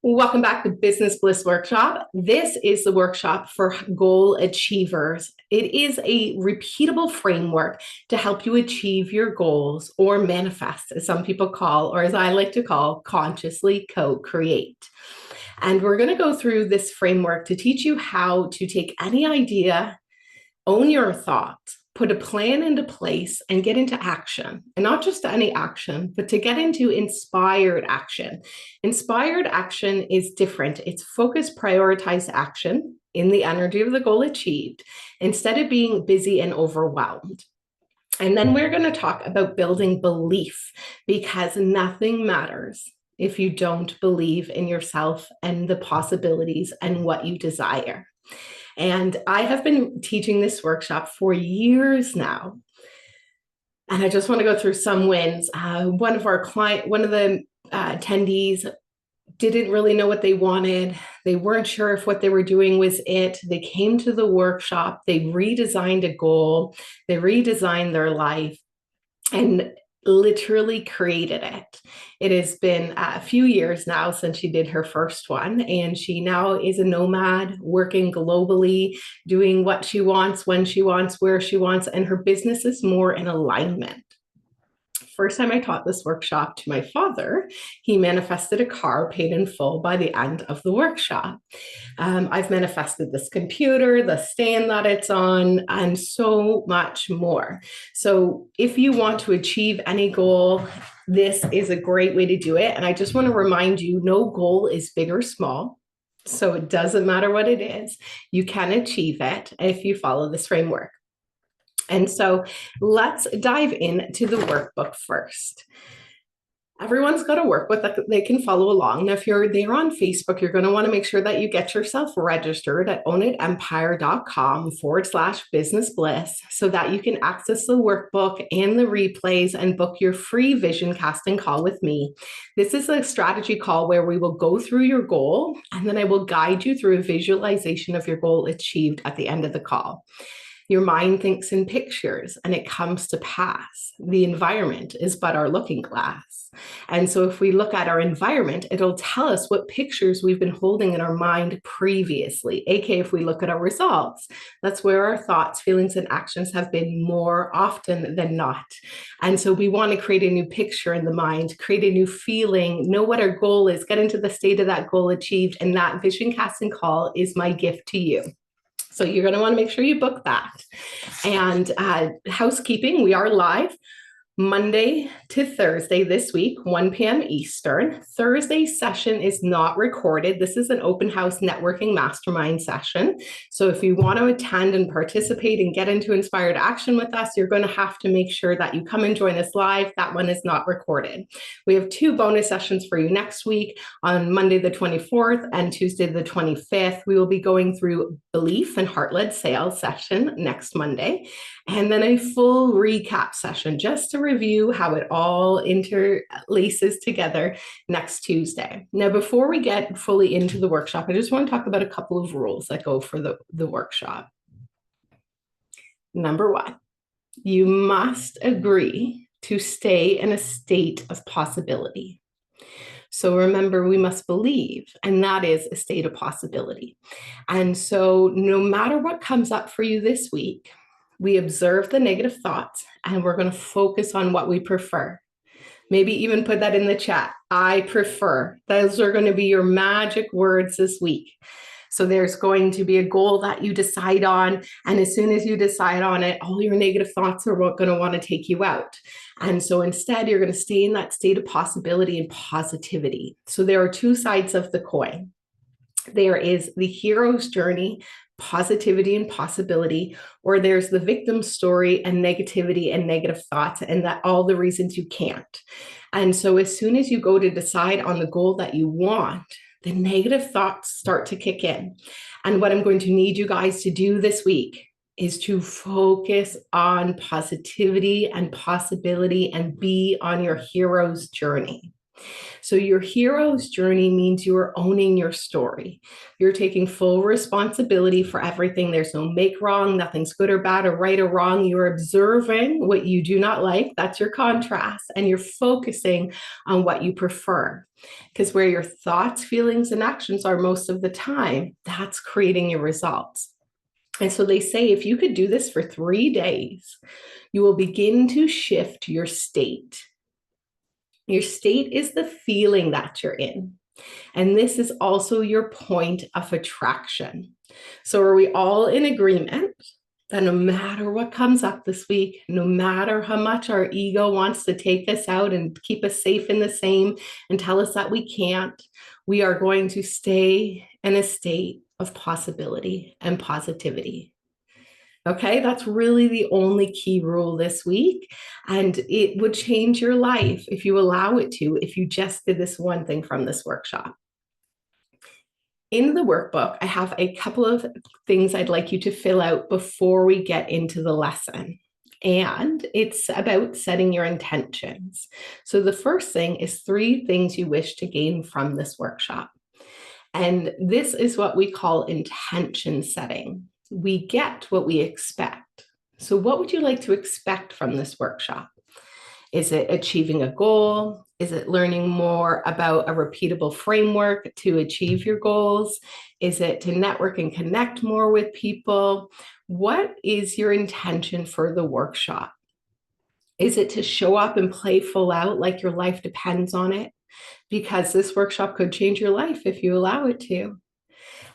Welcome back to Business Bliss Workshop. This is the workshop for goal achievers. It is a repeatable framework to help you achieve your goals or manifest, as some people call, or as I like to call, consciously co-create. And we're going to go through this framework to teach you how to take any idea, own your thoughts, put a plan into place and get into action. And not just any action, but to get into inspired action. Inspired action is different. It's focused, prioritized action in the energy of the goal achieved, instead of being busy and overwhelmed. And then we're going to talk about building belief, because nothing matters if you don't believe in yourself and the possibilities and what you desire. And I have been teaching this workshop for years now. And I just want to go through some wins. One of the attendees didn't really know what they wanted. They weren't sure if what they were doing was it. They came to the workshop, they redesigned a goal, they redesigned their life, and literally created it. It has been a few years now since she did her first one, and she now is a nomad working globally, doing what she wants, when she wants, where she wants, and her business is more in alignment. First time I taught this workshop to my father, he manifested a car paid in full by the end of the workshop. I've manifested this computer, the stand that it's on, and so much more. So if you want to achieve any goal, this is a great way to do it. And I just want to remind you, no goal is big or small. So it doesn't matter what it is. You can achieve it if you follow this framework. And so let's dive into the workbook first. Everyone's got a workbook that they can follow along. Now, if you're there on Facebook, you're going to want to make sure that you get yourself registered at ownitempire.com/business bliss so that you can access the workbook and the replays and book your free vision casting call with me. This is a strategy call where we will go through your goal, and then I will guide you through a visualization of your goal achieved at the end of the call. Your mind thinks in pictures and it comes to pass. The environment is but our looking glass. And so if we look at our environment, it'll tell us what pictures we've been holding in our mind previously. aka if we look at our results, that's where our thoughts, feelings, and actions have been more often than not. And so we want to create a new picture in the mind, create a new feeling, know what our goal is, get into the state of that goal achieved. And that vision casting call is my gift to you. So you're going to want to make sure you book that. And housekeeping, we are live Monday to Thursday this week, 1 p.m. Eastern. Thursday's session is not recorded. This is an open house networking mastermind session. So if you want to attend and participate and get into inspired action with us, you're going to have to make sure that you come and join us live. That one is not recorded. We have 2 bonus sessions for you next week on Monday the 24th and Tuesday the 25th. We will be going through belief and heart-led sales session next Monday, and then a full recap session just to review how it all interlaces together next Tuesday. Now, before we get fully into the workshop, I just want to talk about a couple of rules that go for the workshop. Number 1, you must agree to stay in a state of possibility. So remember, we must believe, and that is a state of possibility. And so no matter what comes up for you this week, we observe the negative thoughts and we're going to focus on what we prefer. Maybe even put that in the chat. I prefer. Those are going to be your magic words this week. So there's going to be a goal that you decide on. And as soon as you decide on it, all your negative thoughts are going to want to take you out. And so instead, you're going to stay in that state of possibility and positivity. So there are 2 sides of the coin. There is the hero's journey, positivity and possibility, or there's the victim story and negativity and negative thoughts, and that all the reasons you can't. And so as soon as you go to decide on the goal that you want, the negative thoughts start to kick in. And what I'm going to need you guys to do this week is to focus on positivity and possibility and be on your hero's journey. So your hero's journey means you are owning your story. You're taking full responsibility for everything. There's no make wrong, nothing's good or bad or right or wrong. You're observing what you do not like, that's your contrast, and you're focusing on what you prefer. Because where your thoughts, feelings, and actions are most of the time, that's creating your results. And so they say if you could do this for 3 days, you will begin to shift your state. Your state is the feeling that you're in. And this is also your point of attraction. So, are we all in agreement that no matter what comes up this week, no matter how much our ego wants to take us out and keep us safe in the same and tell us that we can't, we are going to stay in a state of possibility and positivity? Okay, that's really the only key rule this week. And it would change your life if you allow it to, if you just did this one thing from this workshop. In the workbook, I have a couple of things I'd like you to fill out before we get into the lesson. And it's about setting your intentions. So the first thing is 3 things you wish to gain from this workshop. And this is what we call intention setting. We get what we expect. So, what would you like to expect from this workshop? Is it achieving a goal? Is it learning more about a repeatable framework to achieve your goals? Is it to network and connect more with people? What is your intention for the workshop? Is it to show up and play full out like your life depends on it? Because this workshop could change your life if you allow it to.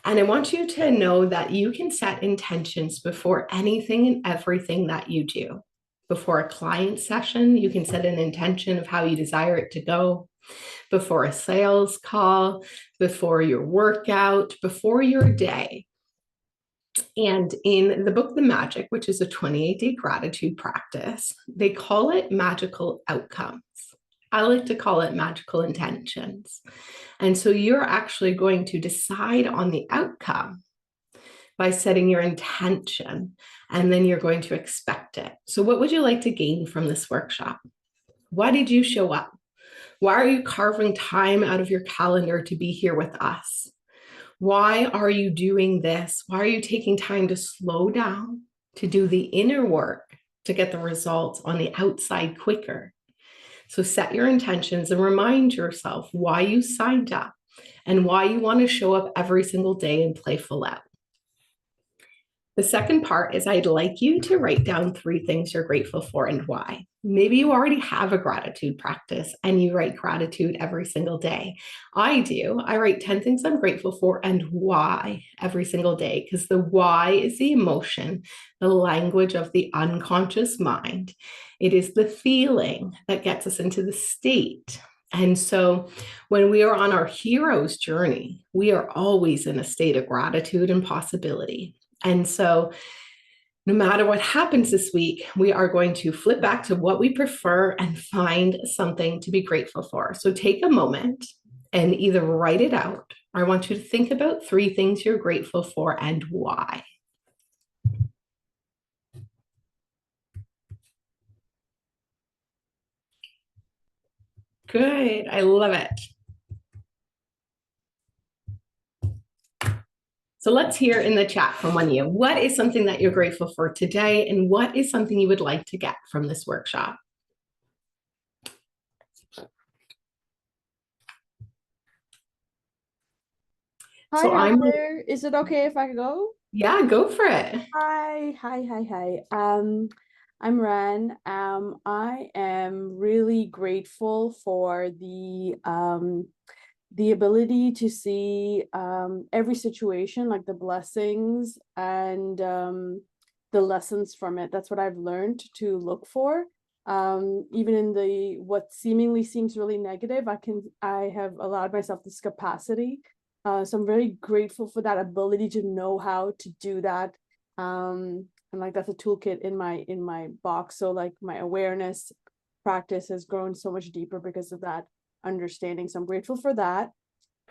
And I want you to know that you can set intentions before anything and everything that you do. Before a client session, you can set an intention of how you desire it to go. Before a sales call, before your workout, before your day. And in the book, The Magic, which is a 28-day gratitude practice, they call it magical outcomes. I like to call it magical intentions. And so you're actually going to decide on the outcome by setting your intention, and then you're going to expect it. So, what would you like to gain from this workshop? Why did you show up? Why are you carving time out of your calendar to be here with us? Why are you doing this? Why are you taking time to slow down, to do the inner work, to get the results on the outside quicker? So set your intentions and remind yourself why you signed up and why you want to show up every single day and play full out. The second part is I'd like you to write down 3 things you're grateful for and why. Maybe you already have a gratitude practice and you write gratitude every single day. I do. I write 10 things I'm grateful for and why every single day, because the why is the emotion, the language of the unconscious mind. It is the feeling that gets us into the state. And so when we are on our hero's journey, we are always in a state of gratitude and possibility. And so no matter what happens this week, we are going to flip back to what we prefer and find something to be grateful for. So take a moment and either write it out, or I want you to think about 3 things you're grateful for and why. Good. I love it. So let's hear in the chat from one of you. What is something that you're grateful for today, and what is something you would like to get from this workshop? Hi, So Heather. Is it okay if I go? Yeah, go for it. Hi. I'm Ren. I am really grateful for the ability to see every situation, like the blessings and the lessons from it. That's what I've learned to look for. Even in the what seemingly seems really negative, I have allowed myself this capacity. So I'm very grateful for that ability to know how to do that. And like that's a toolkit in my box. So like my awareness practice has grown so much deeper because of that understanding. So I'm grateful for that.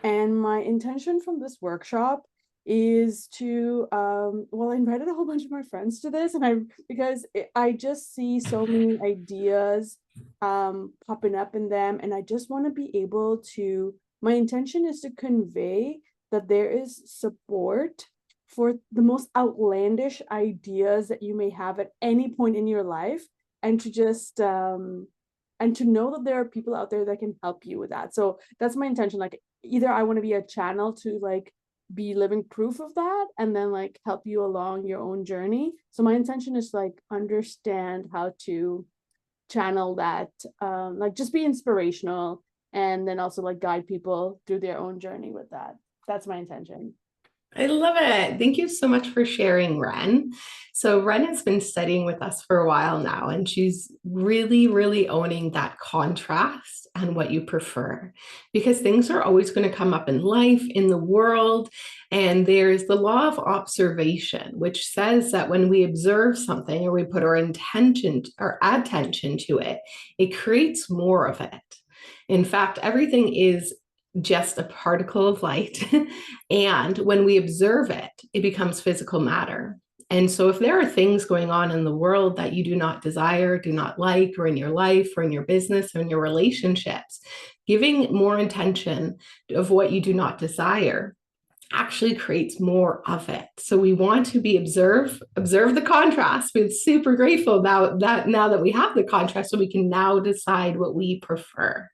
And my intention from this workshop is to well, I invited a whole bunch of my friends to this, and I just see so many ideas popping up in them, and I just want to be able to, my intention is to convey that there is support for the most outlandish ideas that you may have at any point in your life, and to just and to know that there are people out there that can help you with that. So that's my intention. Like, either I want to be a channel to like be living proof of that, and then like help you along your own journey. So my intention is like understand how to channel that, like just be inspirational, and then also like guide people through their own journey with that. That's my intention. I love it. Thank you so much for sharing, Ren. So, Ren has been studying with us for a while now, and she's really, really owning that contrast and what you prefer, because things are always going to come up in life, in the world. And there's the law of observation, which says that when we observe something or we put our intention or attention to it, it creates more of it. In fact, everything is just a particle of light. And when we observe it, it becomes physical matter. And so, if there are things going on in the world that you do not desire, do not like, or in your life, or in your business, or in your relationships, giving more intention of what you do not desire actually creates more of it. So we want to be observe the contrast. We're super grateful now that we have the contrast, so we can now decide what we prefer.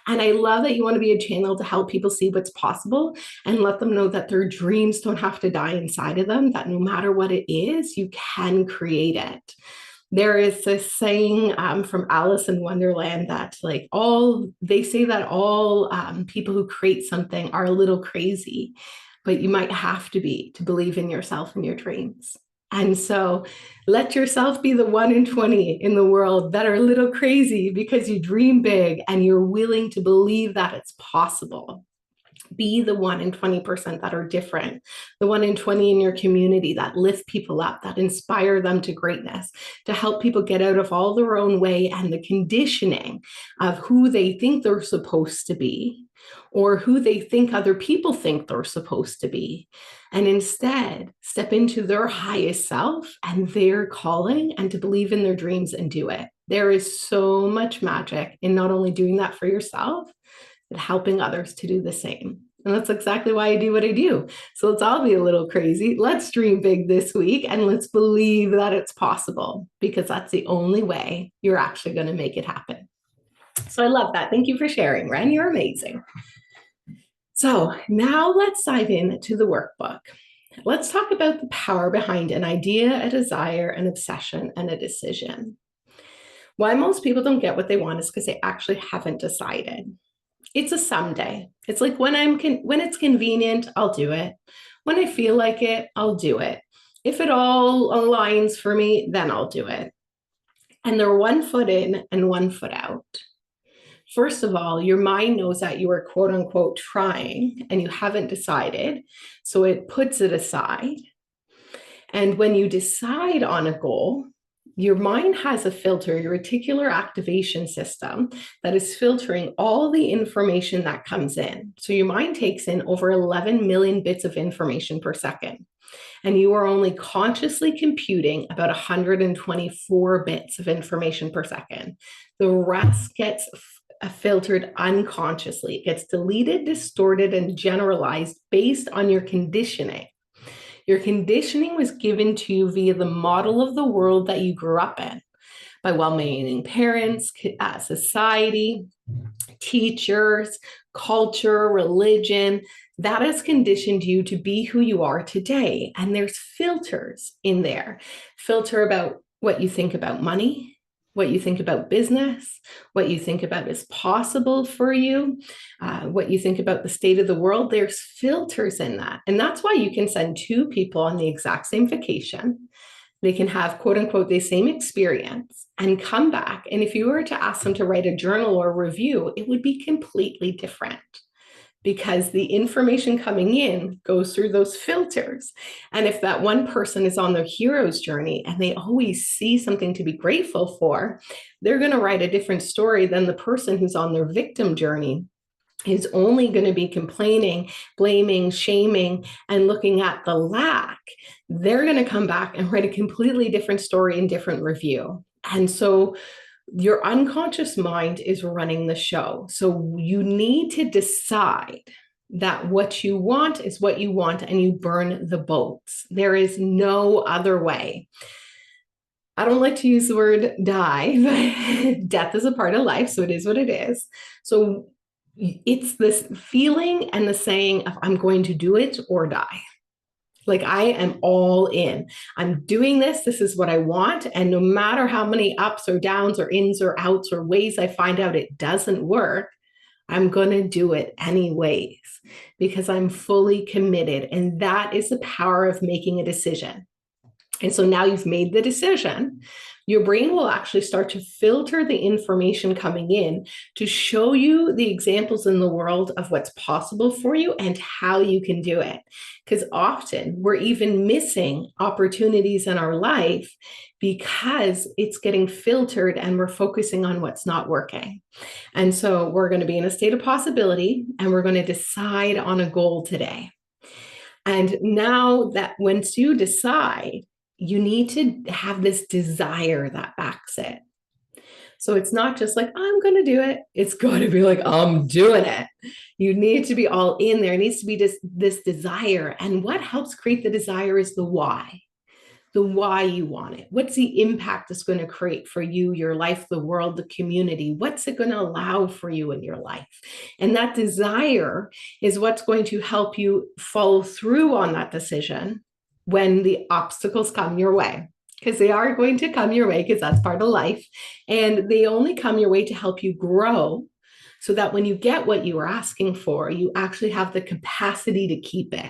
And I love that you want to be a channel to help people see what's possible and let them know that their dreams don't have to die inside of them, that no matter what it is, you can create it. There is this saying from Alice in Wonderland that they say that all people who create something are a little crazy, but you might have to be to believe in yourself and your dreams. And so let yourself be the 1 in 20 in the world that are a little crazy because you dream big and you're willing to believe that it's possible. Be the 1 in 20% that are different, the 1 in 20 in your community that lift people up, that inspire them to greatness, to help people get out of all their own way and the conditioning of who they think they're supposed to be, or who they think other people think they're supposed to be, and instead step into their highest self and their calling, and to believe in their dreams and do it. There is so much magic in not only doing that for yourself, but helping others to do the same. And that's exactly why I do what I do. So let's all be a little crazy. Let's dream big this week, and let's believe that it's possible, because that's the only way you're actually going to make it happen. So I love that. Thank you for sharing, Ren. You're amazing. So now let's dive into the workbook. Let's talk about the power behind an idea, a desire, an obsession, and a decision. Why most people don't get what they want is because they actually haven't decided. It's a someday. It's like when it's convenient, I'll do it. When I feel like it, I'll do it. If it all aligns for me, then I'll do it. And they're 1 foot in and 1 foot out. First of all, your mind knows that you are quote unquote trying and you haven't decided, so it puts it aside. And when you decide on a goal, your mind has a filter, your reticular activation system, that is filtering all the information that comes in. So your mind takes in over 11 million bits of information per second, and you are only consciously computing about 124 bits of information per second. The rest gets filtered unconsciously. It gets deleted, distorted, and generalized based on your conditioning. Your conditioning was given to you via the model of the world that you grew up in, by well-meaning parents, society, teachers, culture, religion. That has conditioned you to be who you are today. And there's filters in there. Filter about what you think about money, what you think about business, what you think about is possible for you, what you think about the state of the world. There's filters in that. And that's why you can send 2 people on the exact same vacation. They can have, quote unquote, the same experience and come back. And if you were to ask them to write a journal or review, it would be completely different, because the information coming in goes through those filters. And if that one person is on their hero's journey and they always see something to be grateful for, they're going to write a different story than the person who's on their victim journey is only going to be complaining, blaming, shaming, and looking at the lack, they're going to come back and write a completely different story and different review. And so your unconscious mind is running the show. So you need to decide that what you want is what you want, and you burn the boats. There is no other way. I don't like to use the word die, but death is a part of life, so it is what it is. So it's this feeling and the saying of I'm going to do it or die. Like I am all in. I'm doing this. This is what I want. And no matter how many ups or downs or ins or outs or ways I find out it doesn't work, I'm going to do it anyways because I'm fully committed. And that is the power of making a decision. And so now you've made the decision, your brain will actually start to filter the information coming in to show you the examples in the world of what's possible for you and how you can do it. Because often we're even missing opportunities in our life because it's getting filtered and we're focusing on what's not working. And so we're going to be in a state of possibility and we're going to decide on a goal today. And now that once you decide, you need to have this desire that backs it. So it's not just like, I'm going to do it. It's got to be like, I'm doing it. You need to be all in there. It needs to be this desire. And what helps create the desire is the why you want it. What's the impact it's going to create for you, your life, the world, the community? What's it going to allow for you in your life? And that desire is what's going to help you follow through on that decision when the obstacles come your way, because they are going to come your way because that's part of life. And they only come your way to help you grow so that when you get what you are asking for, you actually have the capacity to keep it.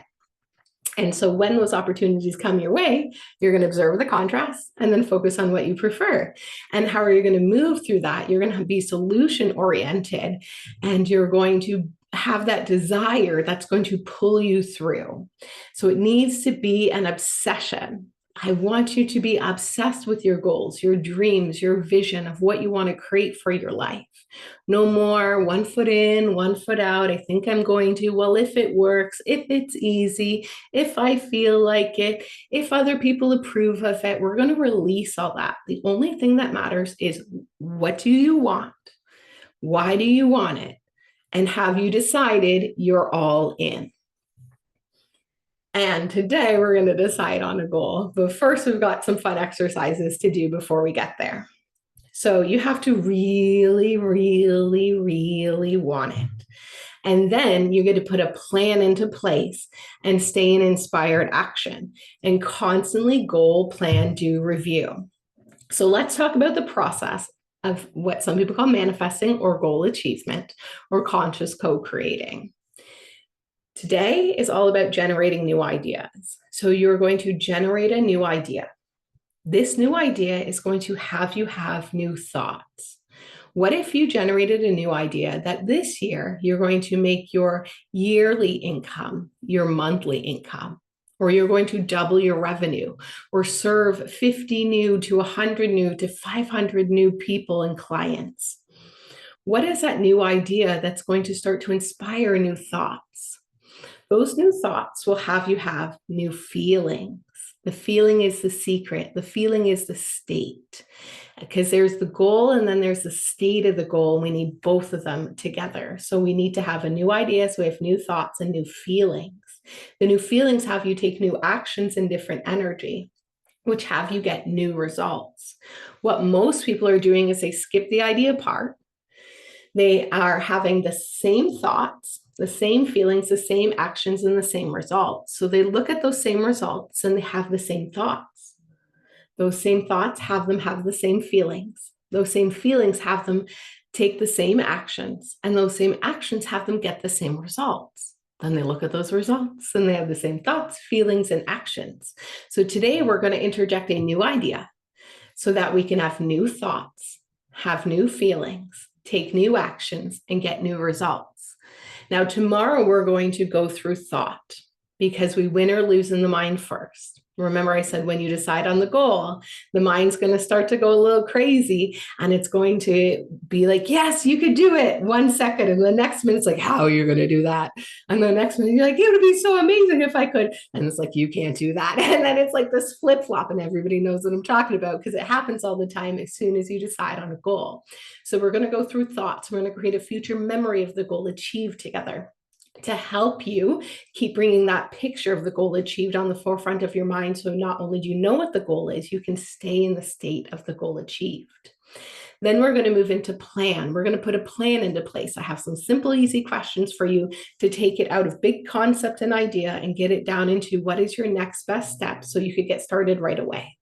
And so when those opportunities come your way, you're going to observe the contrast and then focus on what you prefer. And how are you going to move through that? You're going to be solution oriented and you're going to have that desire that's going to pull you through. So it needs to be an obsession. I want you to be obsessed with your goals, your dreams, your vision of what you want to create for your life. No more 1 foot in, 1 foot out. I think I'm going to. Well, if it works, if it's easy, if I feel like it, if other people approve of it, we're going to release all that. The only thing that matters is what do you want? Why do you want it? And have you decided you're all in? And today we're going to decide on a goal. But first, we've got some fun exercises to do before we get there. So you have to really, really, really want it. And then you get to put a plan into place and stay in inspired action and constantly goal, plan, do, review. So let's talk about the process of what some people call manifesting or goal achievement or conscious co-creating. Today is all about generating new ideas. So you're going to generate a new idea. This new idea is going to have you have new thoughts. What if you generated a new idea that this year you're going to make your yearly income your monthly income, or you're going to double your revenue, or serve 50 new to 100 new to 500 new people and clients? What is that new idea that's going to start to inspire new thoughts? Those new thoughts will have you have new feelings. The feeling is the secret. The feeling is the state, because there's the goal and then there's the state of the goal. We need both of them together. So we need to have a new idea. So we have new thoughts and new feelings. The new feelings have you take new actions in different energy, which have you get new results. What most people are doing is they skip the idea part. They are having the same thoughts, the same feelings, the same actions, and the same results. So they look at those same results and they have the same thoughts. Those same thoughts have them have the same feelings. Those same feelings have them take the same actions, and those same actions have them get the same results. Then they look at those results and they have the same thoughts, feelings, and actions. So today we're going to interject a new idea so that we can have new thoughts, have new feelings, take new actions, and get new results. Now, tomorrow we're going to go through thought, because we win or lose in the mind first. Remember, I said when you decide on the goal, the mind's going to start to go a little crazy and it's going to be like, yes, you could do it 1 second. And the next minute, it's like, how are you going to do that? And the next minute, you're like, it would be so amazing if I could. And it's like, you can't do that. And then it's like this flip flop, and everybody knows what I'm talking about because it happens all the time as soon as you decide on a goal. So we're going to go through thoughts. We're going to create a future memory of the goal achieved together, to help you keep bringing that picture of the goal achieved on the forefront of your mind. So not only do you know what the goal is, you can stay in the state of the goal achieved. Then we're going to move into plan. We're going to put a plan into place. I have some simple, easy questions for you to take it out of big concept and idea and get it down into what is your next best step so you could get started right away.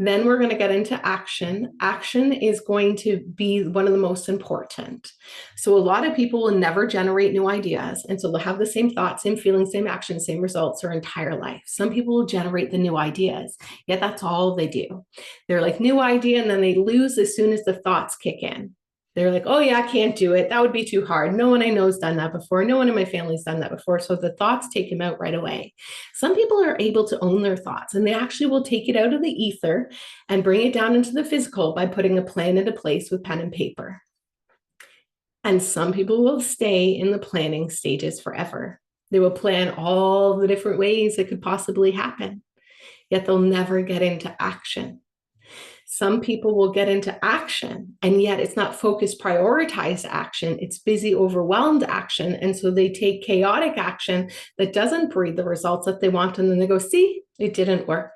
Then we're going to get into action. Action is going to be one of the most important. So a lot of people will never generate new ideas. And so they'll have the same thoughts, same feelings, same actions, same results their entire life. Some people will generate the new ideas, yet that's all they do. They're like new idea, and then they lose as soon as the thoughts kick in. They're like, oh yeah, I can't do it. That would be too hard. No one I know has done that before. No one in my family's done that before. So the thoughts take them out right away. Some people are able to own their thoughts, and they actually will take it out of the ether and bring it down into the physical by putting a plan into place with pen and paper. And some people will stay in the planning stages forever. They will plan all the different ways it could possibly happen, yet they'll never get into action. Some people will get into action, and yet it's not focused, prioritized action. It's busy, overwhelmed action. And so they take chaotic action that doesn't breed the results that they want. And then they go, see, it didn't work.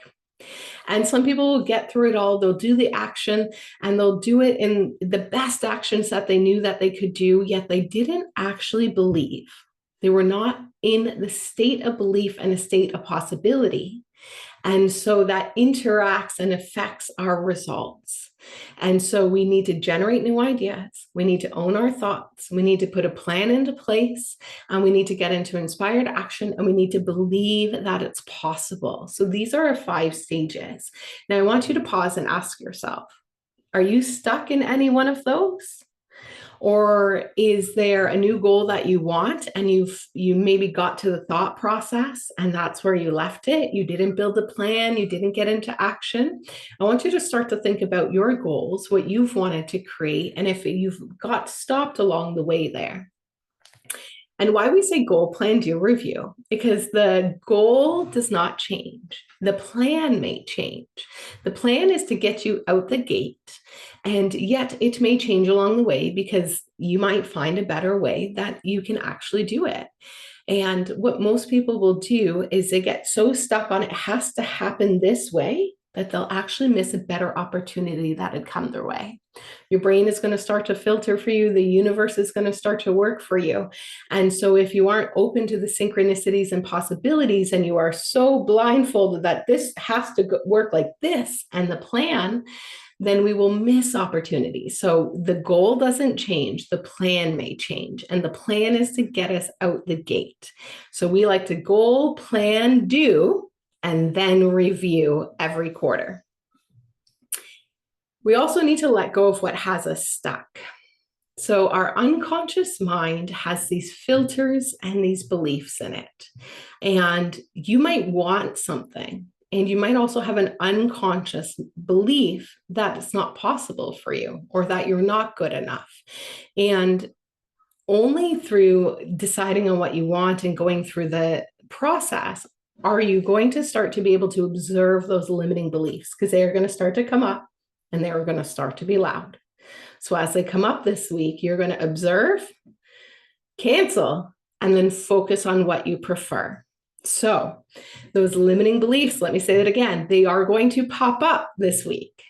And some people will get through it all. They'll do the action, and they'll do it in the best actions that they knew that they could do, yet they didn't actually believe. They were not in the state of belief and a state of possibility. And so that interacts and affects our results. And so we need to generate new ideas. We need to own our thoughts. We need to put a plan into place, and we need to get into inspired action, and we need to believe that it's possible. So these are our 5 stages. Now I want you to pause and ask yourself, are you stuck in any one of those? Or is there a new goal that you want, and you maybe got to the thought process and that's where you left it? You didn't build a plan, you didn't get into action. I want you to start to think about your goals, what you've wanted to create, and if you've got stopped along the way there. And why we say goal, plan, do, review, because the goal does not change. The plan may change. The plan is to get you out the gate, and yet it may change along the way because you might find a better way that you can actually do it. And what most people will do is they get so stuck on it has to happen this way that they'll actually miss a better opportunity that had come their way. Your brain is going to start to filter for you. The universe is going to start to work for you. And so if you aren't open to the synchronicities and possibilities, and you are so blindfolded that this has to work like this and the plan, then we will miss opportunities. So the goal doesn't change, the plan may change, and the plan is to get us out the gate. So we like to goal, plan, do, and then review every quarter. We also need to let go of what has us stuck. So our unconscious mind has these filters and these beliefs in it. And you might want something, and you might also have an unconscious belief that it's not possible for you, or that you're not good enough. And only through deciding on what you want and going through the process are you going to start to be able to observe those limiting beliefs, because they are going to start to come up and they are going to start to be loud. So as they come up this week, you're going to observe, cancel, and then focus on what you prefer. So those limiting beliefs, let me say that again, they are going to pop up this week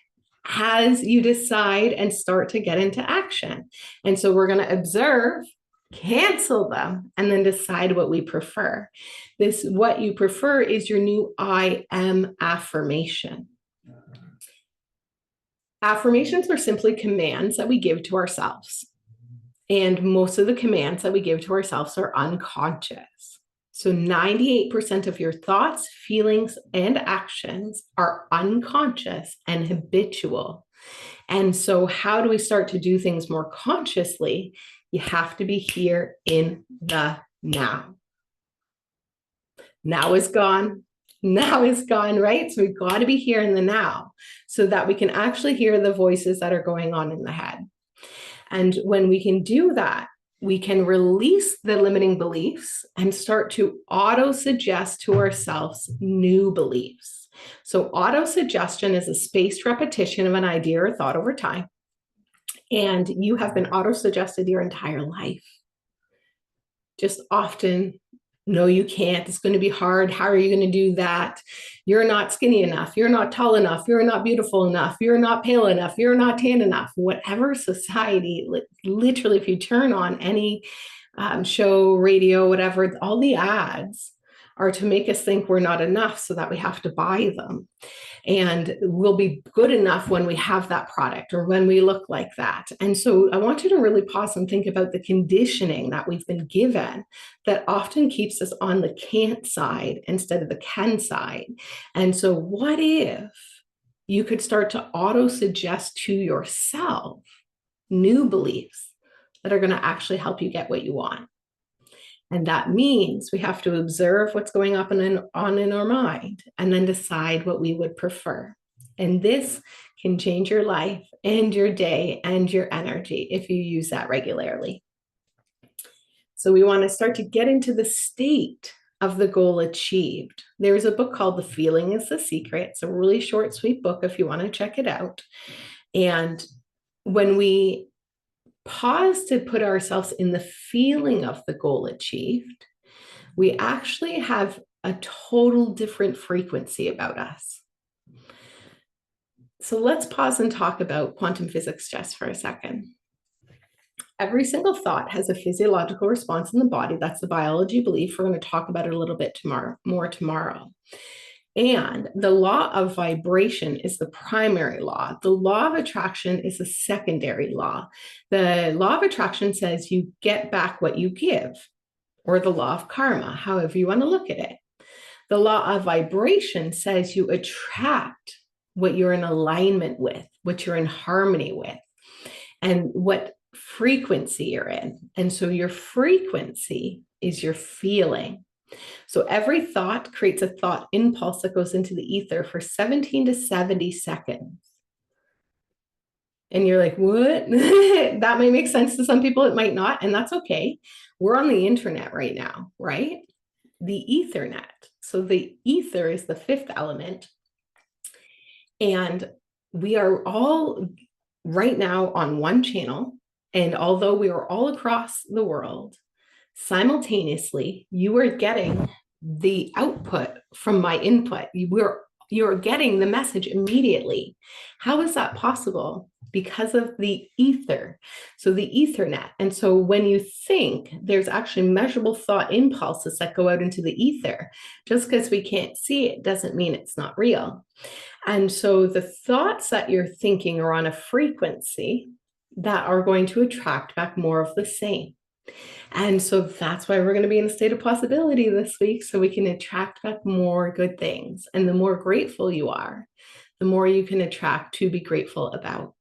as you decide and start to get into action. And so we're going to observe, cancel them, and then decide what we prefer. This, what you prefer, is your new I am affirmation. Affirmations are simply commands that we give to ourselves. And most of the commands that we give to ourselves are unconscious. So 98% of your thoughts, feelings, and actions are unconscious and habitual. And so how do we start to do things more consciously? You have to be here in the now. Now is gone. Now is gone, right? So we've got to be here in the now so that we can actually hear the voices that are going on in the head. And when we can do that, we can release the limiting beliefs and start to auto-suggest to ourselves new beliefs. So auto-suggestion is a spaced repetition of an idea or thought over time. And you have been auto-suggested your entire life. Just often, no, you can't. It's going to be hard. How are you going to do that? You're not skinny enough. You're not tall enough. You're not beautiful enough. You're not pale enough. You're not tan enough. Whatever society, literally, if you turn on any show, radio, whatever, all the ads are to make us think we're not enough so that we have to buy them. And we'll be good enough when we have that product or when we look like that. And so I want you to really pause and think about the conditioning that we've been given that often keeps us on the can't side instead of the can side. And so what if you could start to auto-suggest to yourself new beliefs that are going to actually help you get what you want? And that means we have to observe what's going on in our mind and then decide what we would prefer. And this can change your life and your day and your energy if you use that regularly. So we want to start to get into the state of the goal achieved. There's a book called The Feeling is the Secret. It's a really short, sweet book if you want to check it out. And when we pause to put ourselves in the feeling of the goal achieved, we actually have a total different frequency about us. So let's pause and talk about quantum physics just for a second. Every single thought has a physiological response in the body. That's the biology belief. We're going to talk about it a little bit more tomorrow. And the law of vibration is the primary law. The law of attraction is a secondary law. The law of attraction says you get back what you give, or the law of karma, however you want to look at it. The law of vibration says you attract what you're in alignment with, what you're in harmony with, and what frequency you're in. And so your frequency is your feeling. So every thought creates a thought impulse that goes into the ether for 17 to 70 seconds. And you're like, what? That might make sense to some people, it might not, and that's okay. We're on the internet right now, right? The Ethernet. So the ether is the fifth element. And we are all right now on one channel. And although we are all across the world, simultaneously, you are getting the output from my input. You're getting the message immediately. How is that possible? Because of the ether. So the Ethernet. And so when you think, there's actually measurable thought impulses that go out into the ether. Just because we can't see it doesn't mean it's not real. And so the thoughts that you're thinking are on a frequency that are going to attract back more of the same. And so that's why we're going to be in a state of possibility this week, so we can attract back more good things. And the more grateful you are, the more you can attract to be grateful about.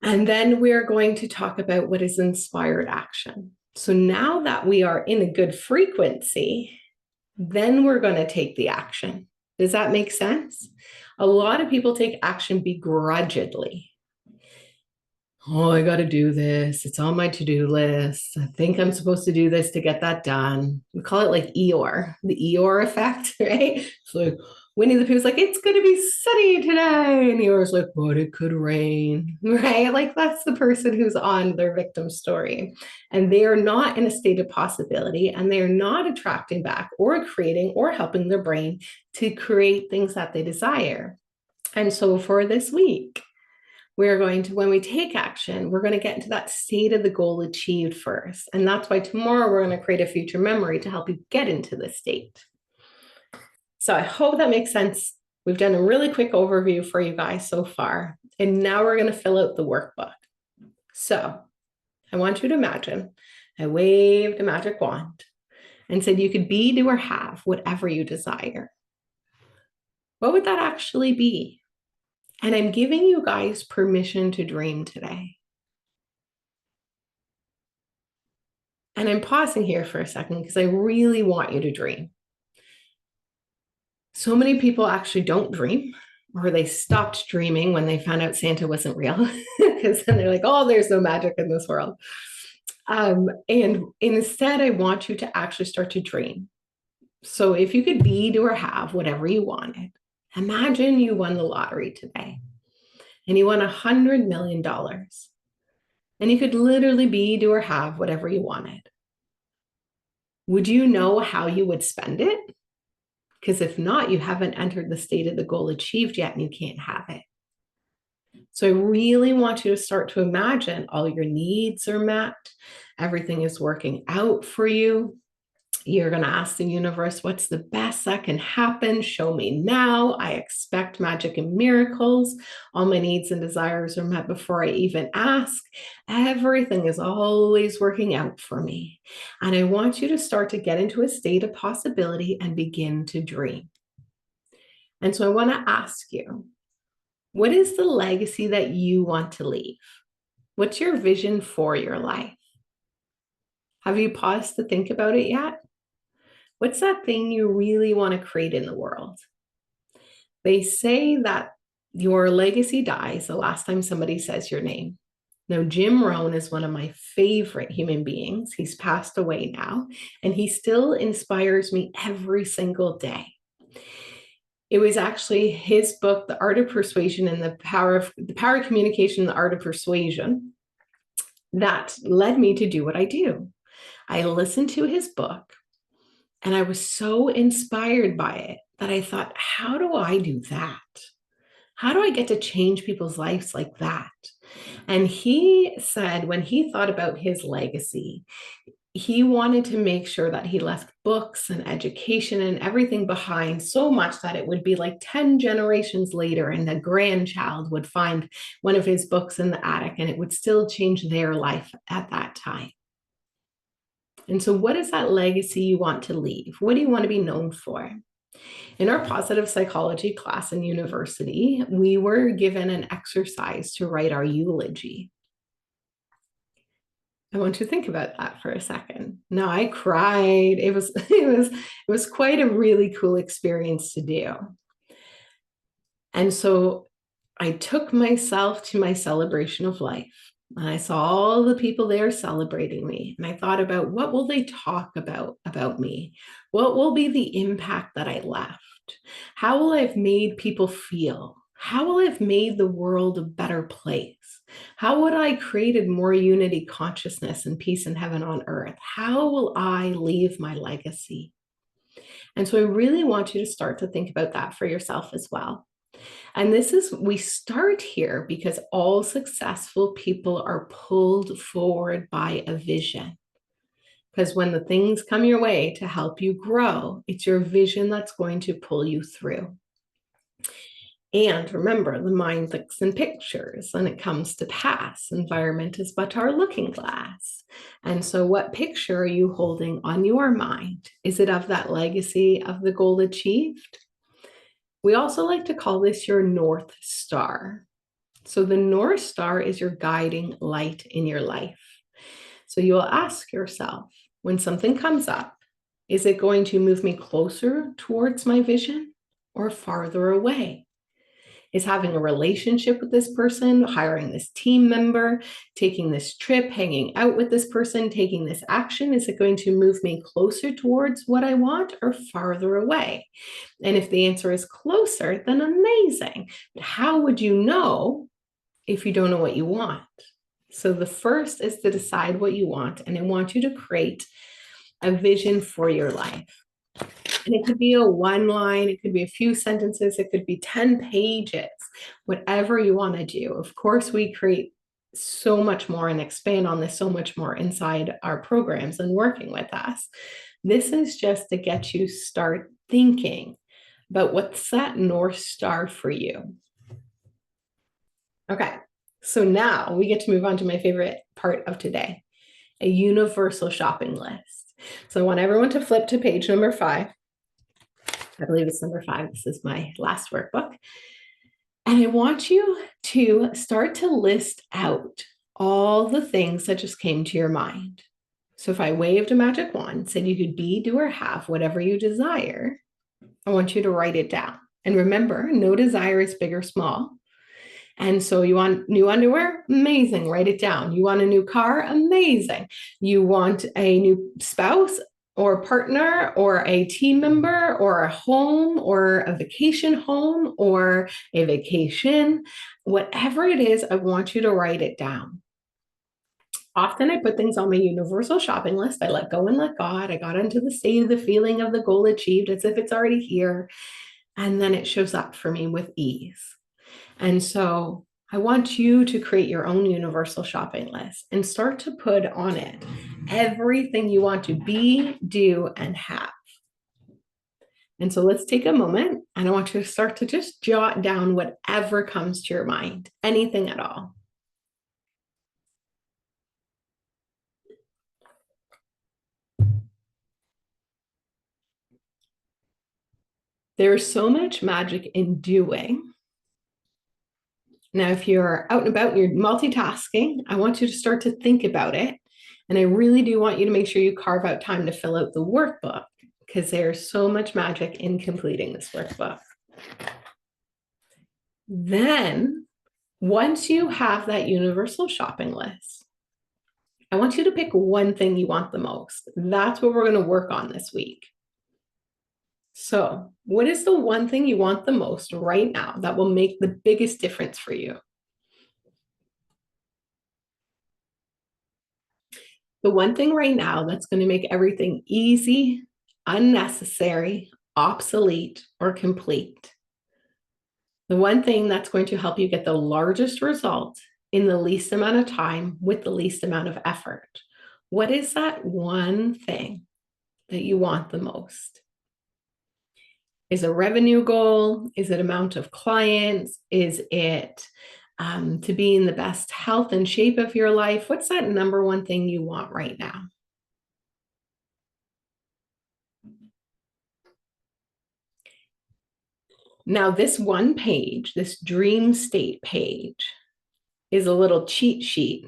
And then we're going to talk about what is inspired action. So now that we are in a good frequency, then we're going to take the action. Does that make sense? A lot of people take action begrudgingly. Oh, I got to do this. It's on my to-do list. I think I'm supposed to do this to get that done. We call it like Eeyore, the Eeyore effect, right? It's like Winnie the Pooh's like, it's going to be sunny today. And Eeyore's like, but it could rain, right? Like that's the person who's on their victim story. And they are not in a state of possibility, and they're not attracting back or creating or helping their brain to create things that they desire. And so for this week, we're going to, when we take action, we're going to get into that state of the goal achieved first. And that's why tomorrow we're going to create a future memory to help you get into this state. So I hope that makes sense. We've done a really quick overview for you guys so far. And now we're going to fill out the workbook. So I want you to imagine I waved a magic wand and said you could be, do, or have whatever you desire. What would that actually be? And I'm giving you guys permission to dream today. And I'm pausing here for a second because I really want you to dream. So many people actually don't dream, or they stopped dreaming when they found out Santa wasn't real, because then they're like, oh, there's no magic in this world. And instead, I want you to actually start to dream. So if you could be, do, or have whatever you wanted, imagine you won the lottery today and you won $100 million. And you could literally be, do, or have whatever you wanted. Would you know how you would spend it? Because if not, you haven't entered the state of the goal achieved yet and you can't have it. So I really want you to start to imagine all your needs are met, everything is working out for you. You're going to ask the universe, what's the best that can happen? Show me now. I expect magic and miracles. All my needs and desires are met before I even ask. Everything is always working out for me. And I want you to start to get into a state of possibility and begin to dream. And so I want to ask you, what is the legacy that you want to leave? What's your vision for your life? Have you paused to think about it yet? What's that thing you really want to create in the world? They say that your legacy dies the last time somebody says your name. Now, Jim Rohn is one of my favorite human beings. He's passed away now, and he still inspires me every single day. It was actually his book, The Art of Persuasion and the Power of Communication, The Art of Persuasion, that led me to do what I do. I listened to his book and I was so inspired by it that I thought, how do I do that? How do I get to change people's lives like that? And he said when he thought about his legacy, he wanted to make sure that he left books and education and everything behind so much that it would be like 10 generations later and the grandchild would find one of his books in the attic and it would still change their life at that time. And so what is that legacy you want to leave? What do you want to be known for? In our positive psychology class in university, we were given an exercise to write our eulogy. I want you to think about that for a second. Now, I cried. It was quite a really cool experience to do. And so I took myself to my celebration of life. And I saw all the people there celebrating me. And I thought about, what will they talk about me? What will be the impact that I left? How will I have made people feel? How will I have made the world a better place? How would I created more unity, consciousness, and peace in heaven on earth? How will I leave my legacy? And so I really want you to start to think about that for yourself as well. And we start here because all successful people are pulled forward by a vision. Because when the things come your way to help you grow, it's your vision that's going to pull you through. And remember, the mind looks in pictures and it comes to pass. Environment is but our looking glass. And so what picture are you holding on your mind? Is it of that legacy of the goal achieved? We also like to call this your North Star. So the North Star is your guiding light in your life. So you'll ask yourself, when something comes up, is it going to move me closer towards my vision or farther away? Is having a relationship with this person, hiring this team member, taking this trip, hanging out with this person, taking this action, is it going to move me closer towards what I want or farther away? And if the answer is closer, then amazing. But how would you know if you don't know what you want? So the first is to decide what you want, and I want you to create a vision for your life. And it could be a one line, it could be a few sentences, it could be 10 pages, whatever you want to do. Of course, we create so much more and expand on this so much more inside our programs and working with us. This is just to get you start thinking about what's that North Star for you. Okay, so now we get to move on to my favorite part of today, a universal shopping list. So I want everyone to flip to page number 5. I believe it's number 5. This is my last workbook. And I want you to start to list out all the things that just came to your mind. So if I waved a magic wand, said you could be, do, or have whatever you desire, I want you to write it down. And remember, no desire is big or small. And so you want new underwear? Amazing. Write it down. You want a new car? Amazing. You want a new spouse or partner or a team member or a home or a vacation home or a vacation? Whatever it is, I want you to write it down. Often I put things on my universal shopping list. I let go and let God. I got into the state of the feeling of the goal achieved as if it's already here. And then it shows up for me with ease. And so I want you to create your own universal shopping list and start to put on it everything you want to be, do, and have. And so let's take a moment and I want you to start to just jot down whatever comes to your mind, anything at all. There's so much magic in doing. Now, if you're out and about, you're multitasking, I want you to start to think about it. And I really do want you to make sure you carve out time to fill out the workbook because there's so much magic in completing this workbook. Then, once you have that universal shopping list, I want you to pick one thing you want the most. That's what we're going to work on this week. So, what is the one thing you want the most right now that will make the biggest difference for you? The one thing right now that's going to make everything easy, unnecessary, obsolete, or complete. The one thing that's going to help you get the largest result in the least amount of time with the least amount of effort. What is that one thing that you want the most? Is it a revenue goal? Is it amount of clients? Is it to be in the best health and shape of your life? What's that number one thing you want right now? Now, this one page, this dream state page, is a little cheat sheet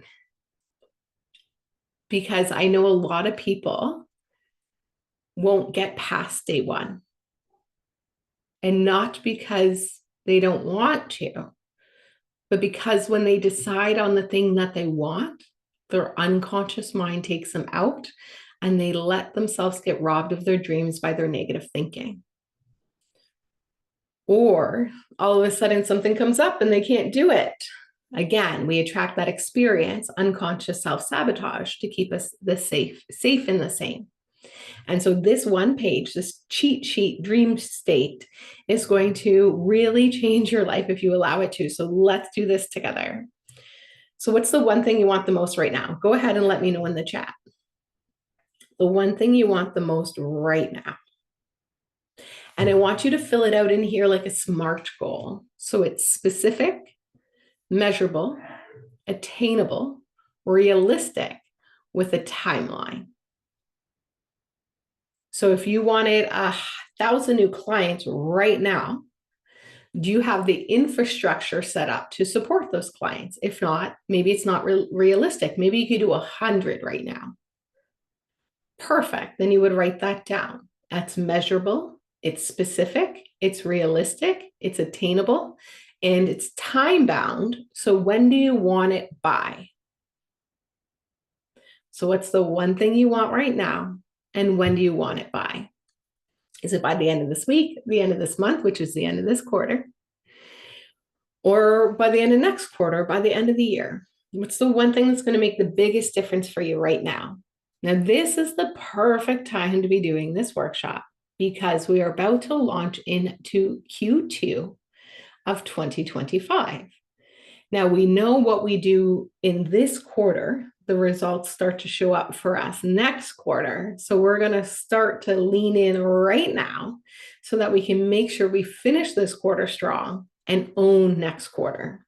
because I know a lot of people won't get past day one. And not because they don't want to, but because when they decide on the thing that they want, their unconscious mind takes them out and they let themselves get robbed of their dreams by their negative thinking. Or all of a sudden something comes up and they can't do it. Again, we attract that experience, unconscious self-sabotage to keep us safe in the same. And so this one page, this cheat sheet dream state is going to really change your life if you allow it to. So let's do this together. So what's the one thing you want the most right now? Go ahead and let me know in the chat. The one thing you want the most right now. And I want you to fill it out in here like a SMART goal. So it's specific, measurable, attainable, realistic with a timeline. So if you wanted 1,000 new clients right now, do you have the infrastructure set up to support those clients? If not, maybe it's not realistic. Maybe you could do 100 right now. Perfect. Then you would write that down. That's measurable. It's specific. It's realistic. It's attainable. And it's time bound. So when do you want it by? So what's the one thing you want right now? And when do you want it by? Is it by the end of this week, the end of this month, which is the end of this quarter? Or by the end of next quarter, by the end of the year? What's the one thing that's going to make the biggest difference for you right now? Now, this is the perfect time to be doing this workshop because we are about to launch into Q2 of 2025. Now, we know what we do in this quarter, the results start to show up for us next quarter. So we're going to start to lean in right now so that we can make sure we finish this quarter strong and own next quarter.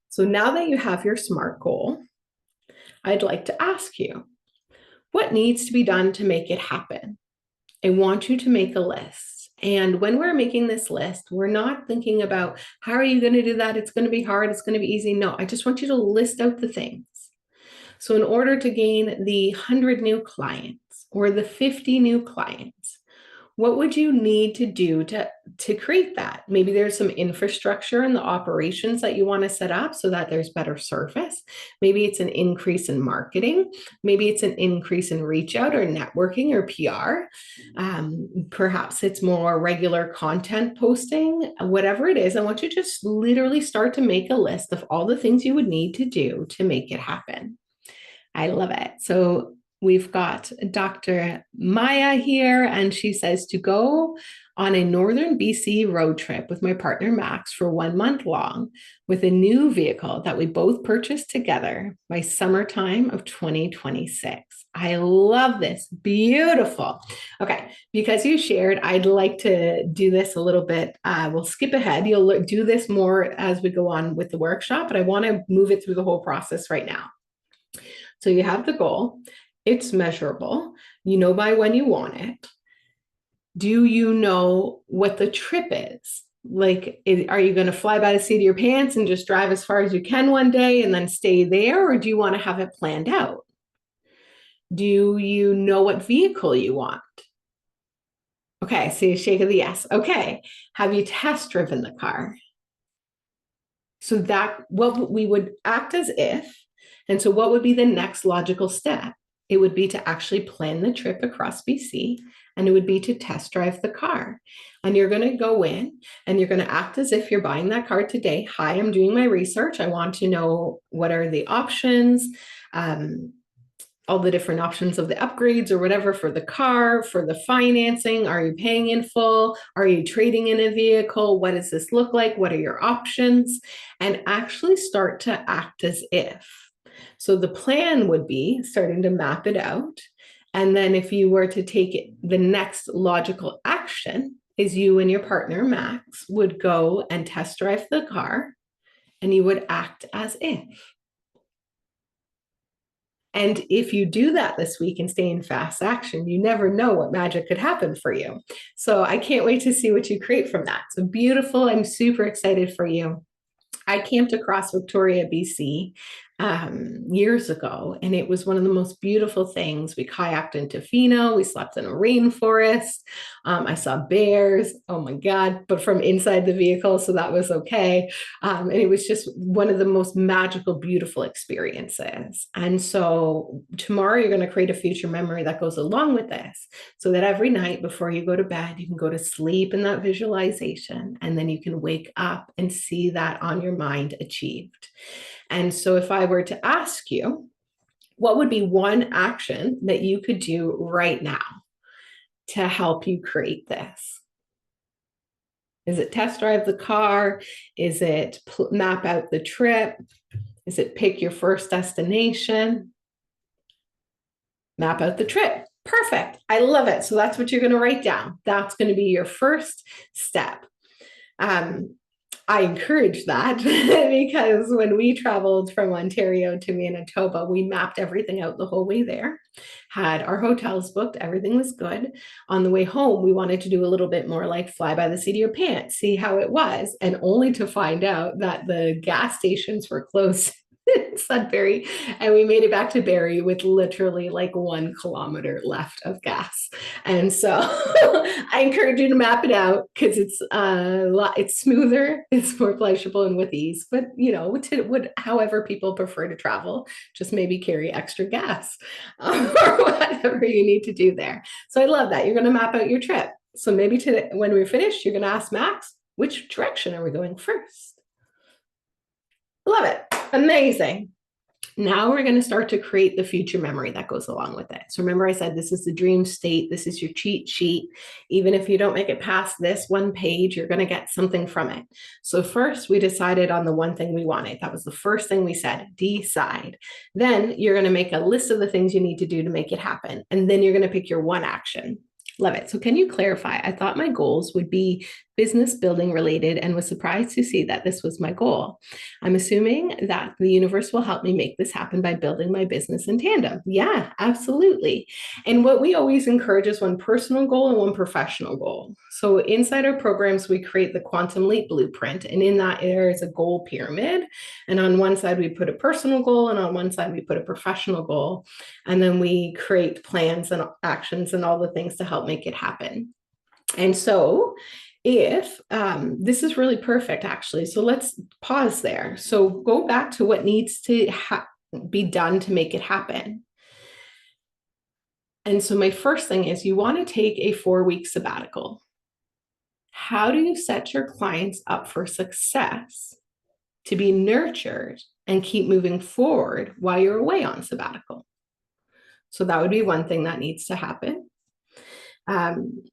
So now that you have your SMART goal, I'd like to ask you, what needs to be done to make it happen? I want you to make a list. And when we're making this list, we're not thinking about how are you going to do that? It's going to be hard. It's going to be easy. No, I just want you to list out the things. So in order to gain the 100 new clients or the 50 new clients, what would you need to do to create that? Maybe there's some infrastructure in the operations that you want to set up so that there's better service. Maybe it's an increase in marketing. Maybe it's an increase in reach out or networking or PR. Perhaps it's more regular content posting, whatever it is. I want you to just literally start to make a list of all the things you would need to do to make it happen. I love it. So we've got Dr. Maya here, and she says to go on a northern BC road trip with my partner Max for 1 month long with a new vehicle that we both purchased together by summertime of 2026. I love this. Beautiful. Okay, because you shared, I'd like to do this a little bit. We'll skip ahead. You'll do this more as we go on with the workshop, but I want to move it through the whole process right now. So you have the goal, it's measurable, you know by when you want it. Do you know what the trip is? Like, are you going to fly by the seat of your pants and just drive as far as you can one day and then stay there? Or do you want to have it planned out? Do you know what vehicle you want? Okay, so you shake of the yes. Okay, have you test driven the car? So that what we would act as if. And so what would be the next logical step? It would be to actually plan the trip across BC, and it would be to test drive the car. And you're going to go in and you're going to act as if you're buying that car today. Hi, I'm doing my research. I want to know what are the options, all the different options of the upgrades or whatever for the car, for the financing. Are you paying in full? Are you trading in a vehicle? What does this look like? What are your options? And actually start to act as if. So the plan would be starting to map it out. And then if you were to take it, the next logical action is you and your partner, Max, would go and test drive the car, and you would act as if. And if you do that this week and stay in fast action, you never know what magic could happen for you. So I can't wait to see what you create from that. So beautiful. I'm super excited for you. I camped across Victoria, BC years ago, and it was one of the most beautiful things. We kayaked into Fino, we slept in a rainforest. I saw bears, oh my God, but from inside the vehicle, so that was okay. And it was just one of the most magical, beautiful experiences. And so tomorrow you're going to create a future memory that goes along with this, so that every night before you go to bed, you can go to sleep in that visualization, and then you can wake up and see that on your mind achieved. And so if I were to ask you, what would be one action that you could do right now to help you create this? Is it test drive the car? Is it map out the trip? Is it pick your first destination? Map out the trip. Perfect. I love it. So that's what you're going to write down. That's going to be your first step. I encourage that because when we traveled from Ontario to Manitoba, we mapped everything out the whole way there, had our hotels booked, everything was good. On the way home, we wanted to do a little bit more like fly by the seat of your pants, see how it was, and only to find out that the gas stations were closed in Sudbury, and we made it back to Barrie with literally like 1 kilometer left of gas. And so I encourage you to map it out because it's smoother, it's more pleasurable, and with ease. But you know, however people prefer to travel, just maybe carry extra gas or whatever you need to do there. So I love that you're going to map out your trip. So maybe today, when we're finished, you're going to ask Max, which direction are we going first? Love it. Amazing. Now we're going to start to create the future memory that goes along with it. So remember I said this is the dream state. This is your cheat sheet. Even if you don't make it past this one page, you're going to get something from it. So first we decided on the one thing we wanted. That was the first thing we said, decide. Then you're going to make a list of the things you need to do to make it happen. And then you're going to pick your one action. Love it. So can you clarify? I thought my goals would be business building related and was surprised to see that this was my goal. I'm assuming that the universe will help me make this happen by building my business in tandem. Yeah, absolutely. And what we always encourage is one personal goal and one professional goal. So inside our programs, we create the Quantum Leap Blueprint. And in that there is a goal pyramid. And on one side, we put a personal goal. And on one side, we put a professional goal. And then we create plans and actions and all the things to help make it happen. And so if this is really perfect, actually. So let's pause there. So go back to what needs to be done to make it happen. And so my first thing is you want to take a 4-week sabbatical. How do you set your clients up for success, to be nurtured and keep moving forward while you're away on sabbatical? So that would be one thing that needs to happen.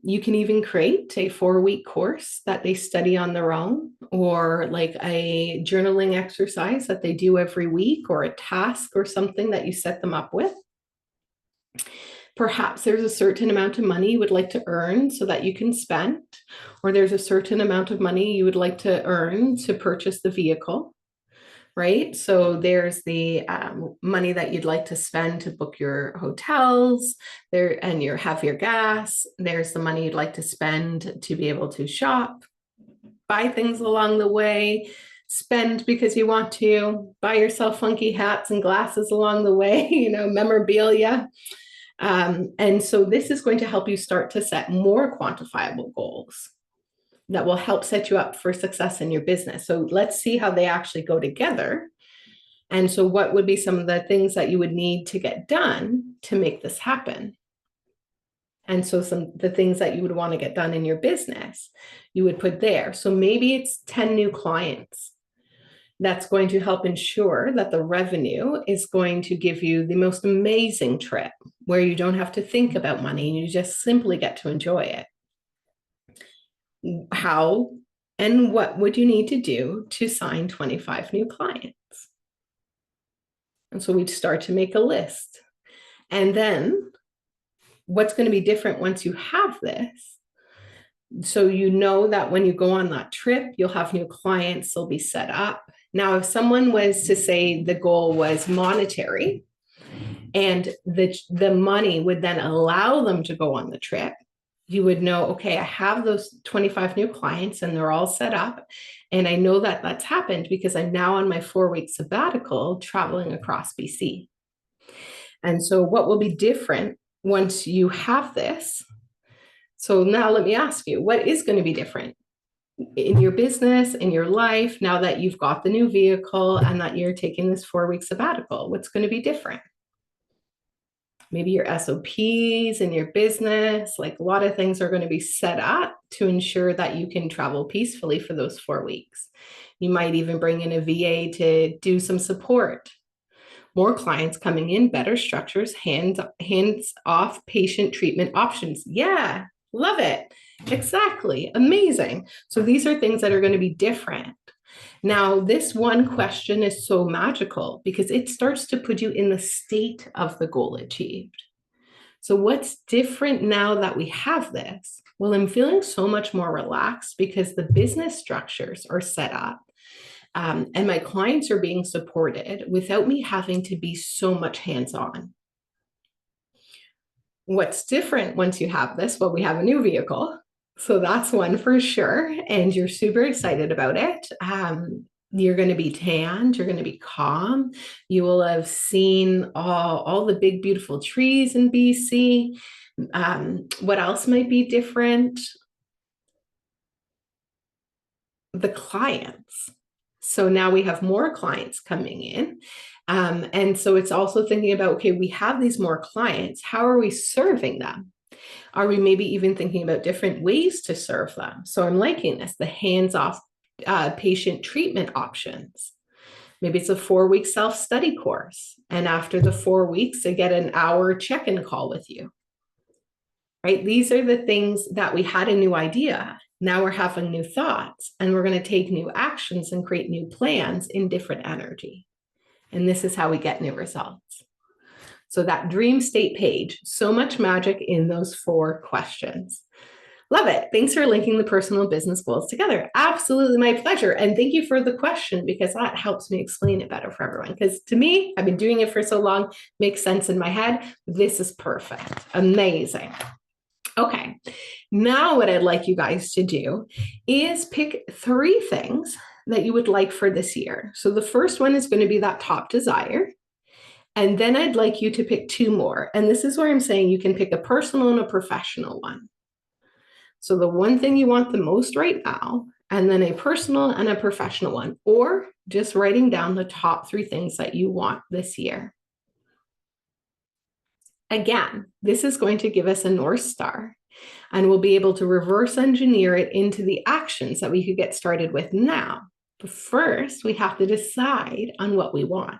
You can even create a 4-week course that they study on their own, or like a journaling exercise that they do every week, or a task or something that you set them up with. Perhaps there's a certain amount of money you would like to earn so that you can spend, or there's a certain amount of money you would like to earn to purchase the vehicle, right? So there's the money that you'd like to spend to book your hotels there and have your gas. There's the money you'd like to spend to be able to shop, buy things along the way, spend because you want to, buy yourself funky hats and glasses along the way, memorabilia. And so this is going to help you start to set more quantifiable goals that will help set you up for success in your business. So let's see how they actually go together. And so what would be some of the things that you would need to get done to make this happen? And so the things that you would want to get done in your business, you would put there. So maybe it's 10 new clients. That's going to help ensure that the revenue is going to give you the most amazing trip where you don't have to think about money and you just simply get to enjoy it. How and what would you need to do to sign 25 new clients? And so we'd start to make a list. And then what's going to be different once you have this? So you know that when you go on that trip, you'll have new clients, they'll be set up. Now, if someone was to say the goal was monetary and the money would then allow them to go on the trip, you would know, okay, I have those 25 new clients and they're all set up. And I know that that's happened because I'm now on my 4-week sabbatical traveling across BC. And so what will be different once you have this? So now let me ask you, what is going to be different in your business, in your life, now that you've got the new vehicle and that you're taking this 4-week sabbatical? What's going to be different? Maybe your SOPs in your business, like a lot of things are going to be set up to ensure that you can travel peacefully for those 4 weeks. You might even bring in a VA to do some support. More clients coming in, better structures, hands-off patient treatment options. Yeah, love it. Exactly. Amazing. So these are things that are going to be different. Now, this one question is so magical because it starts to put you in the state of the goal achieved. So what's different now that we have this? Well, I'm feeling so much more relaxed because the business structures are set up. And my clients are being supported without me having to be so much hands-on. What's different once you have this? Well, we have a new vehicle. So that's one for sure. And you're super excited about it. You're going to be tanned. You're going to be calm. You will have seen all the big, beautiful trees in BC. What else might be different? The clients. So now we have more clients coming in. And so it's also thinking about, okay, we have these more clients. How are we serving them? Are we maybe even thinking about different ways to serve them? So I'm liking this, the hands-off patient treatment options. Maybe it's a 4-week self-study course. And after the 4 weeks, they get an hour check-in call with you. Right? These are the things that we had a new idea. Now we're having new thoughts and we're going to take new actions and create new plans in different energy. And this is how we get new results. So that dream state page, so much magic in those 4 questions. Love it. Thanks for linking the personal and business goals together. Absolutely my pleasure. And thank you for the question because that helps me explain it better for everyone. Because to me, I've been doing it for so long, makes sense in my head. This is perfect. Amazing. Okay, now what I'd like you guys to do is pick 3 things that you would like for this year. So the first one is going to be that top desire. And then I'd like you to pick 2 more. And this is where I'm saying you can pick a personal and a professional one. So the one thing you want the most right now, and then a personal and a professional one, or just writing down the top 3 things that you want this year. Again, this is going to give us a North Star, and we'll be able to reverse engineer it into the actions that we could get started with now. But first, we have to decide on what we want.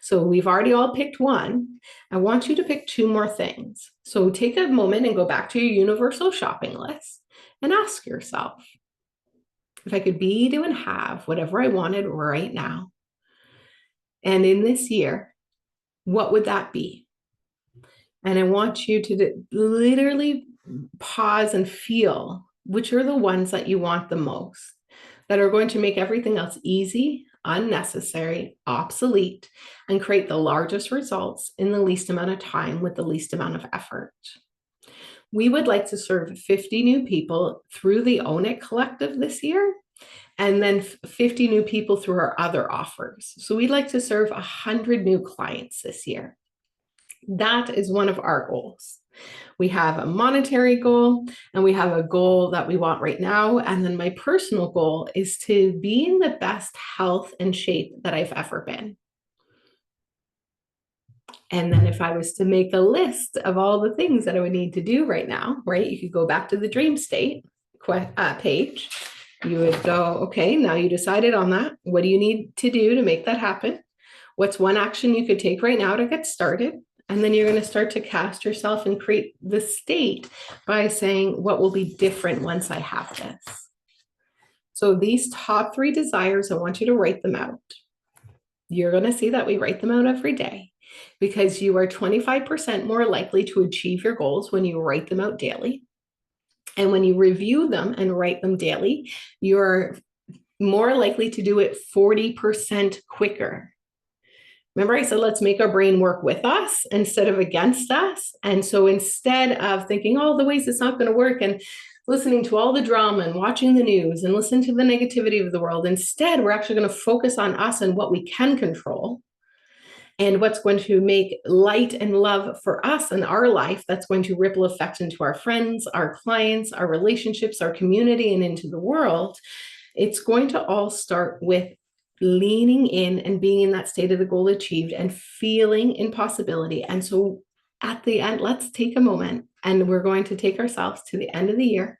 So we've already all picked one. I want you to pick 2 more things. So take a moment and go back to your universal shopping list and ask yourself, if I could be, do, and have whatever I wanted right now, and in this year, what would that be? And I want you to literally pause and feel which are the ones that you want the most, that are going to make everything else easy, unnecessary, obsolete, and create the largest results in the least amount of time with the least amount of effort. We would like to serve 50 new people through the Own It Collective this year, and then 50 new people through our other offers. So we'd like to serve 100 new clients this year. That is one of our goals. We have a monetary goal, and we have a goal that we want right now. And then my personal goal is to be in the best health and shape that I've ever been. And then if I was to make a list of all the things that I would need to do right now, right? You could go back to the dream state page. You would go, okay, now you decided on that. What do you need to do to make that happen? What's one action you could take right now to get started? And then you're going to start to cast yourself and create the state by saying, what will be different once I have this? So these top 3 desires, I want you to write them out. You're going to see that we write them out every day, because you are 25% more likely to achieve your goals when you write them out daily. And when you review them and write them daily, you're more likely to do it 40% quicker. Remember, I said, let's make our brain work with us instead of against us. And so instead of thinking, oh, the ways it's not going to work, and listening to all the drama and watching the news and listening to the negativity of the world, instead, we're actually going to focus on us and what we can control, and what's going to make light and love for us in our life that's going to ripple effect into our friends, our clients, our relationships, our community, and into the world. It's going to all start with leaning in and being in that state of the goal achieved and feeling in possibility. And so at the end, let's take a moment, and we're going to take ourselves to the end of the year.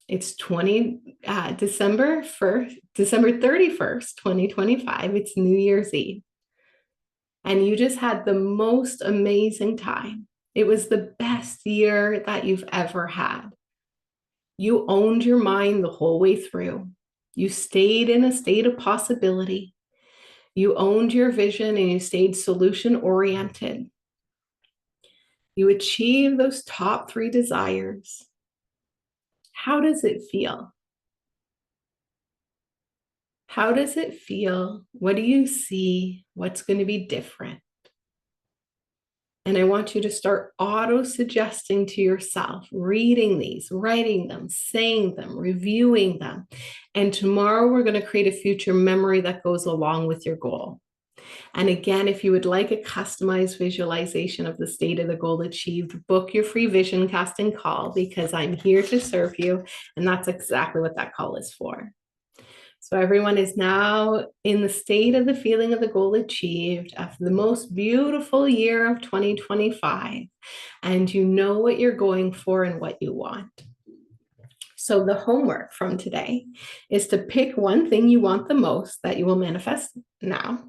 It's December 31st, 2025. It's New Year's Eve. And you just had the most amazing time. It was the best year that you've ever had. You owned your mind the whole way through. You stayed in a state of possibility. You owned your vision, and you stayed solution oriented. You achieved those top 3 desires. How does it feel? How does it feel? What do you see? What's going to be different? And I want you to start auto-suggesting to yourself, reading these, writing them, saying them, reviewing them. And tomorrow we're going to create a future memory that goes along with your goal. And again, if you would like a customized visualization of the state of the goal achieved, book your free vision casting call, because I'm here to serve you. And that's exactly what that call is for. So everyone is now in the state of the feeling of the goal achieved after the most beautiful year of 2025. And you know what you're going for and what you want. So the homework from today is to pick one thing you want the most that you will manifest now.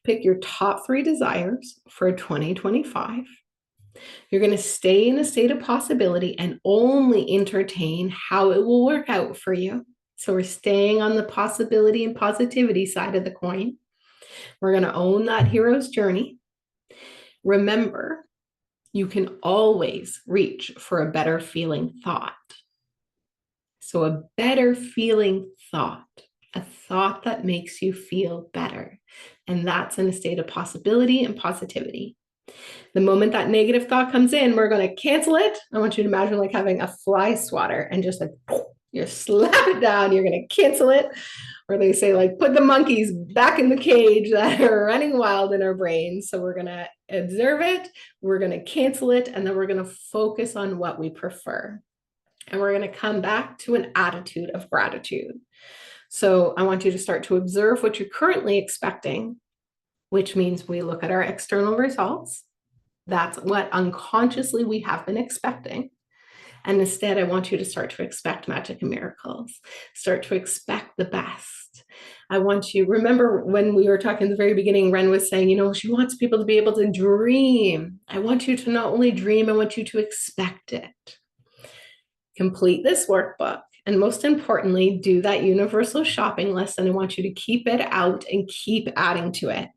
Pick your top 3 desires for 2025. You're going to stay in a state of possibility and only entertain how it will work out for you. So we're staying on the possibility and positivity side of the coin. We're going to own that hero's journey. Remember, you can always reach for a better feeling thought. So a better feeling thought, a thought that makes you feel better. And that's in a state of possibility and positivity. The moment that negative thought comes in, we're going to cancel it. I want you to imagine like having a fly swatter and just like, you slap it down, you're going to cancel it. or they say like, put the monkeys back in the cage that are running wild in our brains. So we're going to observe it, we're going to cancel it, and then we're going to focus on what we prefer. And we're going to come back to an attitude of gratitude. So I want you to start to observe what you're currently expecting, which means we look at our external results. That's what unconsciously we have been expecting. And instead, I want you to start to expect magic and miracles, start to expect the best. I want you, remember when we were talking at the very beginning, Ren was saying, she wants people to be able to dream. I want you to not only dream, I want you to expect it. Complete this workbook. And most importantly, do that universal shopping list. And I want you to keep it out and keep adding to it.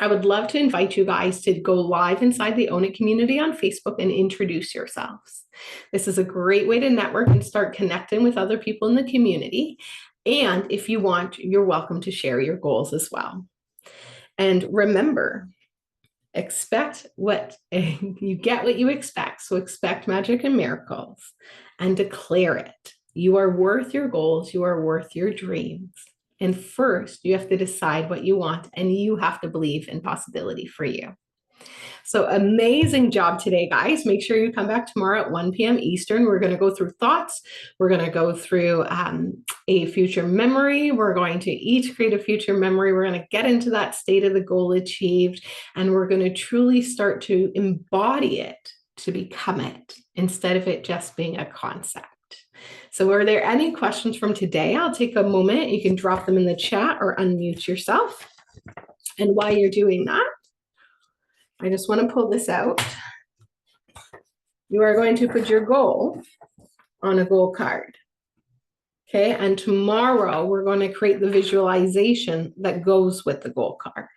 I would love to invite you guys to go live inside the Own It community on Facebook and introduce yourselves. This is a great way to network and start connecting with other people in the community. And if you want, you're welcome to share your goals as well. And remember, expect what you get what you expect. So expect magic and miracles and declare it. You are worth your goals. You are worth your dreams. And first, you have to decide what you want, and you have to believe in possibility for you. So amazing job today, guys. Make sure you come back tomorrow at 1 p.m. Eastern. We're going to go through thoughts. We're going to go through a future memory. We're going to each create a future memory. We're going to get into that state of the goal achieved, and we're going to truly start to embody it to become it instead of it just being a concept. So are there any questions from today? I'll take a moment. You can drop them in the chat or unmute yourself. And while you're doing that, I just want to pull this out. You are going to put your goal on a goal card. Okay, and tomorrow we're going to create the visualization that goes with the goal card.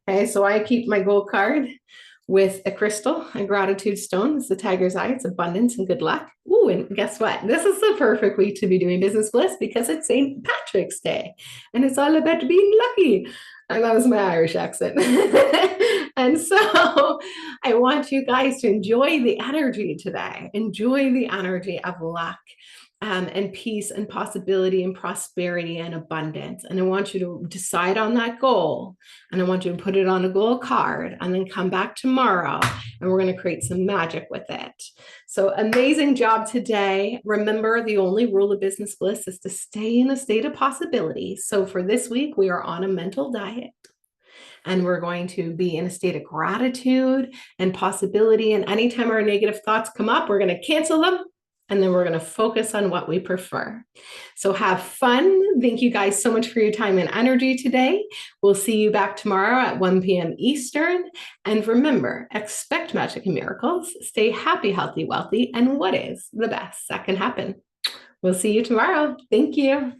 Okay, so I keep my goal card with a crystal, a gratitude stone. It's the tiger's eye. It's abundance and good luck. Ooh, and guess what? This is the perfect week to be doing Business Bliss because it's St. Patrick's Day. And it's all about being lucky. And that was my Irish accent. And so I want you guys to enjoy the energy today. Enjoy the energy of luck. And peace and possibility and prosperity and abundance. And I want you to decide on that goal. And I want you to put it on a goal card and then come back tomorrow and we're going to create some magic with it. So amazing job today. Remember, the only rule of Business Bliss is to stay in a state of possibility. So for this week, we are on a mental diet. And we're going to be in a state of gratitude and possibility. And anytime our negative thoughts come up, we're going to cancel them. And then we're going to focus on what we prefer. So have fun. Thank you guys so much for your time and energy today. We'll see you back tomorrow at 1 p.m. Eastern. And remember, expect magic and miracles. Stay happy, healthy, wealthy. And what is the best that can happen? We'll see you tomorrow. Thank you.